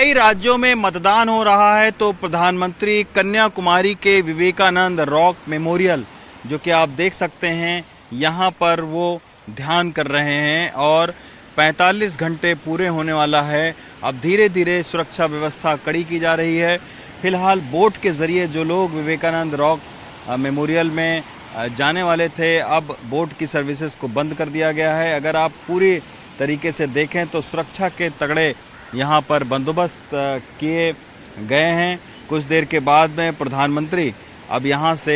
कई राज्यों में मतदान हो रहा है तो प्रधानमंत्री कन्याकुमारी के विवेकानंद रॉक मेमोरियल जो कि आप देख सकते हैं यहाँ पर वो ध्यान कर रहे हैं और 45 घंटे पूरे होने वाला है। अब धीरे धीरे सुरक्षा व्यवस्था कड़ी की जा रही है। फिलहाल बोट के ज़रिए जो लोग विवेकानंद रॉक मेमोरियल में जाने वाले थे, अब बोट की सर्विसेज को बंद कर दिया गया है। अगर आप पूरी तरीके से देखें तो सुरक्षा के तगड़े यहाँ पर बंदोबस्त किए गए हैं। कुछ देर के बाद में प्रधानमंत्री अब यहाँ से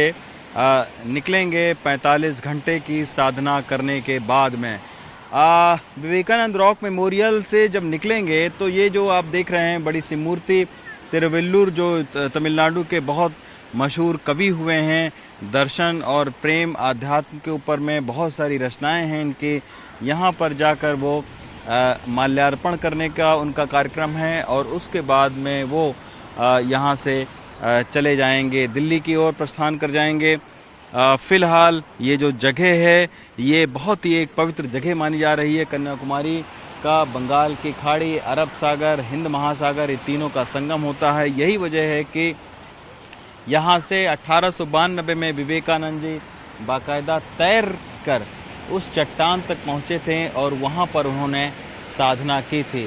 निकलेंगे 45 घंटे की साधना करने के बाद में। विवेकानंद रॉक मेमोरियल से जब निकलेंगे तो ये जो आप देख रहे हैं बड़ी सी मूर्ति, तिरुवल्लुर जो तमिलनाडु के बहुत मशहूर कवि हुए हैं, दर्शन और प्रेम आध्यात्म के ऊपर में बहुत सारी रचनाएं हैं इनकी। यहाँ पर जाकर वो माल्यार्पण करने का उनका कार्यक्रम है और उसके बाद में वो यहाँ से चले जाएंगे, दिल्ली की ओर प्रस्थान कर जाएंगे। फ़िलहाल ये जो जगह है ये बहुत ही एक पवित्र जगह मानी जा रही है। कन्याकुमारी का बंगाल की खाड़ी, अरब सागर, हिंद महासागर, ये तीनों का संगम होता है। यही वजह है कि यहाँ से 1892 में विवेकानंद जी बाकायदा तैर कर उस चट्टान तक पहुँचे थे और वहाँ पर उन्होंने साधना की थी।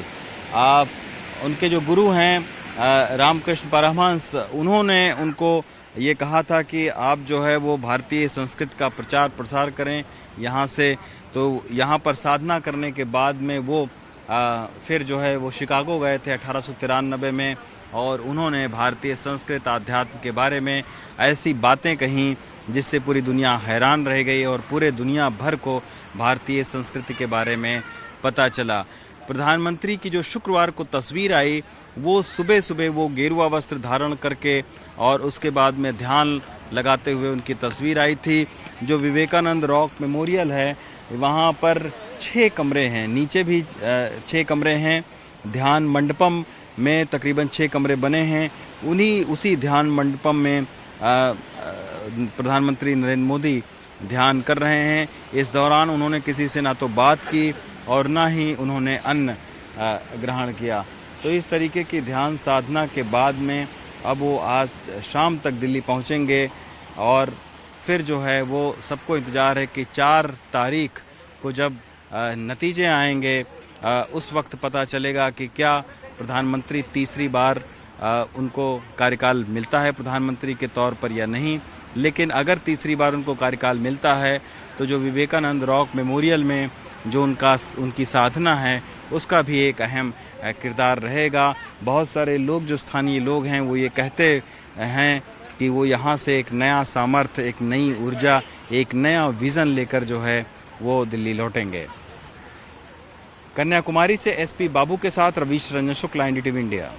उनके जो गुरु हैं रामकृष्ण परमहंस, उन्होंने उनको ये कहा था कि आप जो है वो भारतीय संस्कृत का प्रचार प्रसार करें यहाँ से। तो यहाँ पर साधना करने के बाद में वो फिर जो है वो शिकागो गए थे 1893 में और उन्होंने भारतीय संस्कृत आध्यात्म के बारे में ऐसी बातें कहीं जिससे पूरी दुनिया हैरान रह गई और पूरे दुनिया भर को भारतीय संस्कृति के बारे में पता चला। प्रधानमंत्री की जो शुक्रवार को तस्वीर आई वो सुबह सुबह वो गेरुआ वस्त्र धारण करके और उसके बाद में ध्यान लगाते हुए उनकी तस्वीर आई थी। जो विवेकानंद रॉक मेमोरियल है वहाँ पर 6 कमरे हैं, नीचे भी 6 कमरे हैं। ध्यान मंडपम में तकरीबन 6 कमरे बने हैं। उसी ध्यान मंडपम में प्रधानमंत्री नरेंद्र मोदी ध्यान कर रहे हैं। इस दौरान उन्होंने किसी से ना तो बात की और ना ही उन्होंने अन्न ग्रहण किया। तो इस तरीके की ध्यान साधना के बाद में अब वो आज शाम तक दिल्ली पहुंचेंगे और फिर जो है वो सबको इंतज़ार है कि 4 तारीख को जब नतीजे आएंगे उस वक्त पता चलेगा कि क्या प्रधानमंत्री तीसरी बार उनको कार्यकाल मिलता है प्रधानमंत्री के तौर पर या नहीं। लेकिन अगर तीसरी बार उनको कार्यकाल मिलता है तो जो विवेकानंद रॉक मेमोरियल में जो उनकी साधना है उसका भी एक अहम किरदार रहेगा। बहुत सारे लोग जो स्थानीय लोग हैं वो ये कहते हैं कि वो यहाँ से एक नया सामर्थ्य, एक नई ऊर्जा, एक नया विज़न लेकर जो है वो दिल्ली लौटेंगे। कन्याकुमारी से एसपी बाबू के साथ रवीश रंजन शुक्ला, NDTV इंडिया।